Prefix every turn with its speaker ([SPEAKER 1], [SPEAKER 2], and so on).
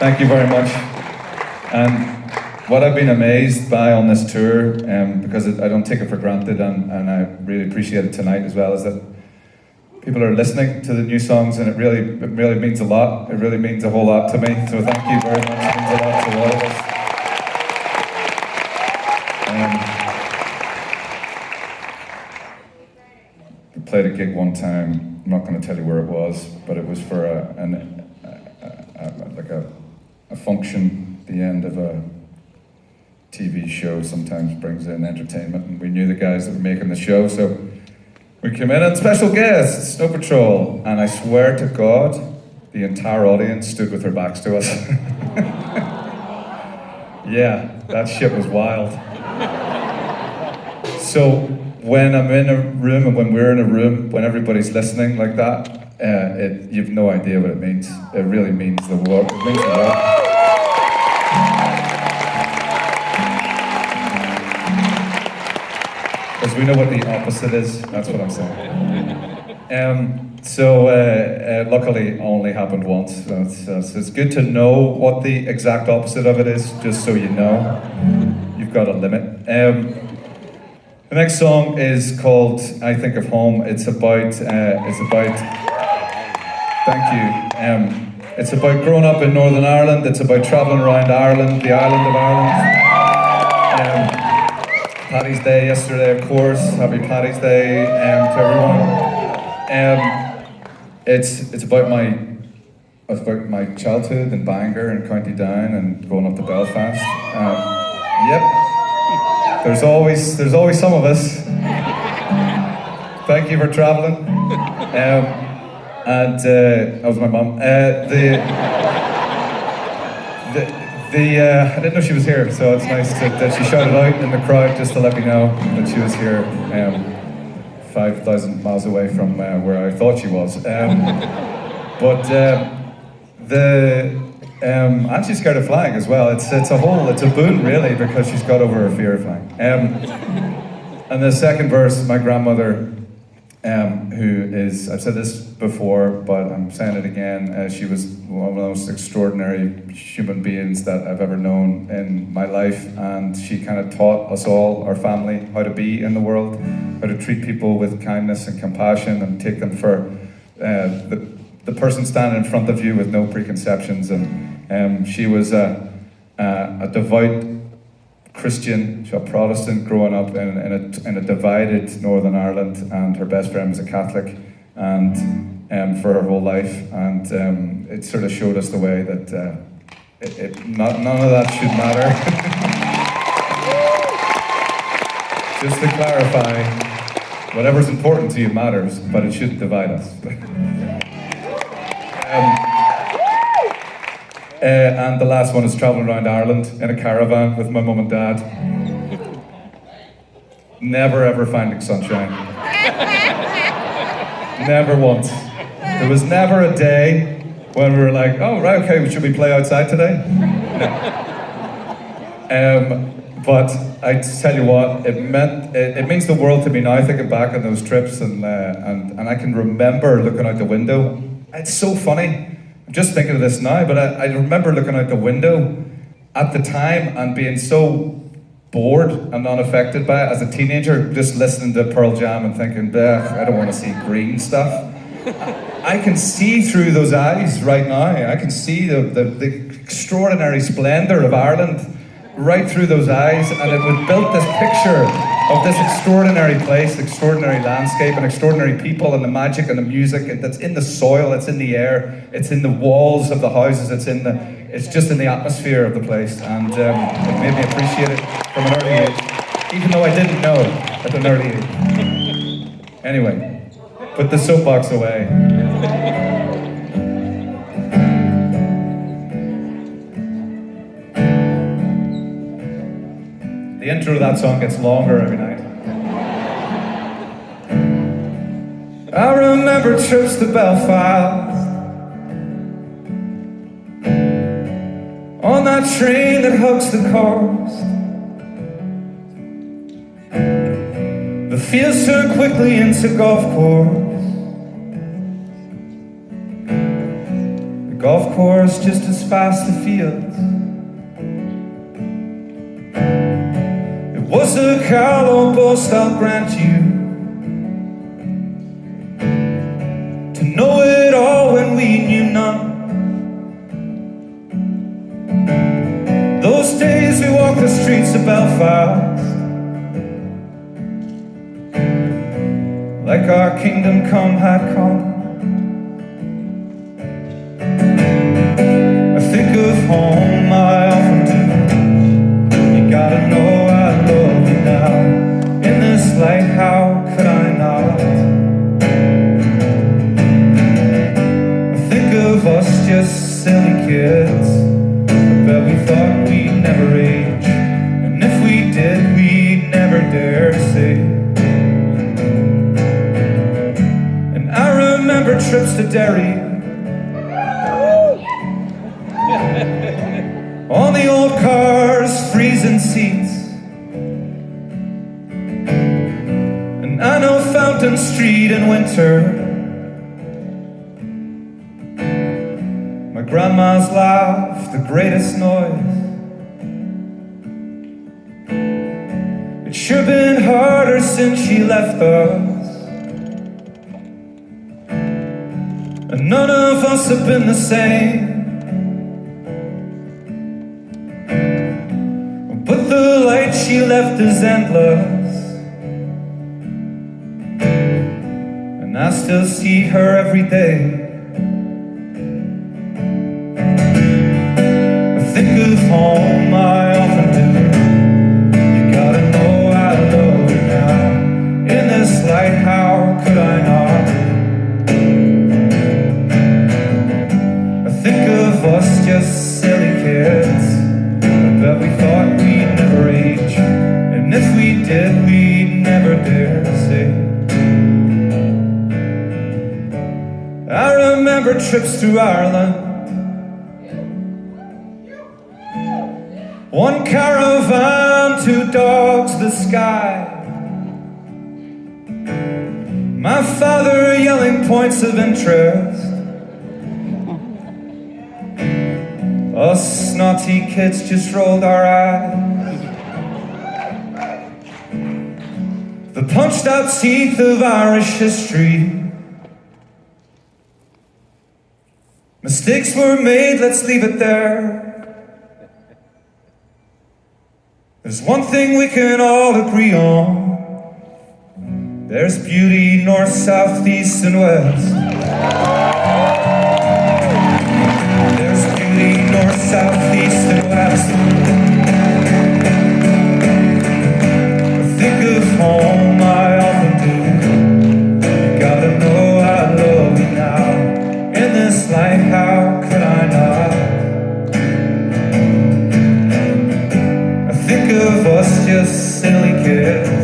[SPEAKER 1] Thank you very much. And what I've been amazed by on this tour, because I don't take it for granted, and I really appreciate it tonight as well, is that people are listening to the new songs, and it really means a lot. It really means a whole lot to me. So thank you very much. It means a lot to all of us. We played a gig one time. I'm not going to tell you where it was, but it was for a function. The end of a TV show sometimes brings in entertainment, and we knew the guys that were making the show, so we came in, and special guest, Snow Patrol, and I swear to God, the entire audience stood with their backs to us. Yeah, that shit was wild. So when I'm in a room, and when we're in a room, when everybody's listening like that, you've no idea what it means. It really means the world. It means the world. Because we know what the opposite is. That's what I'm saying. Luckily, it only happened once. So it's good to know what the exact opposite of it is, just so you know. You've got a limit. The next song is called "I Think of Home." It's about. Thank you. It's about growing up in Northern Ireland. It's about travelling around Ireland, the island of Ireland. Paddy's Day yesterday, of course. Happy Paddy's Day to everyone. It's about my childhood in Bangor and County Down and going up to Belfast. Yep. There's always some of us. Thank you for travelling. That was my mum. I didn't know she was here, so it's nice that she shouted out in the crowd just to let me know that she was here, 5,000 miles away from where I thought she was. And she's scared of flying as well. It's a boon really, because she's got over her fear of flying. And the second verse, my grandmother, who is, I've said this before, but I'm saying it again, she was one of the most extraordinary human beings that I've ever known in my life, and she kind of taught us all, our family, how to be in the world, how to treat people with kindness and compassion, and take them for the person standing in front of you with no preconceptions. And she was a devout Christian, a Protestant, growing up in a divided Northern Ireland, and her best friend was a Catholic, and for her whole life, and it sort of showed us the way that none of that should matter. Just to clarify, whatever's important to you matters, but it shouldn't divide us. And the last one is traveling around Ireland in a caravan with my mum and dad. Never ever finding sunshine. Never once. There was never a day when we were like, oh, right, okay, should we play outside today? No. But I tell you what, it means the world to me now, thinking back on those trips, and I can remember looking out the window. It's so funny. I'm just thinking of this now, but I remember looking out the window at the time and being so bored and unaffected by it as a teenager, just listening to Pearl Jam and thinking, I don't want to see green stuff. I can see through those eyes right now. I can see the extraordinary splendor of Ireland right through those eyes, and it would build this picture of this extraordinary place, extraordinary landscape, and extraordinary people, and the magic and the music that's in the soil, it's in the air, it's in the walls of the houses, it's just in the atmosphere of the place, and it made me appreciate it from an early age, even though I didn't know at an early age. Anyway, put the soapbox away. The intro to that song gets longer every night. I remember trips to Belfast, on that train that hugs the coast. The fields turn quickly into golf course. The golf course just as fast the fields. It was a callow boast, I'll grant you, to know it all when we knew none. Those days we walked the streets of Belfast like our kingdom come had come. I think of home, I often do. You gotta know I love you now. In this light, how could I not? I think of us just silly kids. I bet we thought we'd never age, and if we did, we'd never dare say. And I remember trips to Derry on the old cars, freezing seats. And I know Fountain Street in winter. My grandma's laugh, the greatest noise. It's sure been harder since she left us, and none of us have been the same. But the light she left is endless, and I still see her every day. I think of home, I often do. You gotta know I love you now. In this light, how could I not? I think of us just silly kids. I bet we thought we'd never age, and if we did, we'd never dare say. I remember trips through Ireland, one caravan, two dogs, the sky. My father yelling points of interest, us naughty kids just rolled our eyes. The punched out teeth of Irish history. Mistakes were made, let's leave it there. There's one thing we can all agree on. There's beauty north, south, east, and west. There's beauty north, south, east, and west. I think of home, I often do. You gotta know I love you now. In this light, how could I not? I think of us just silly kids.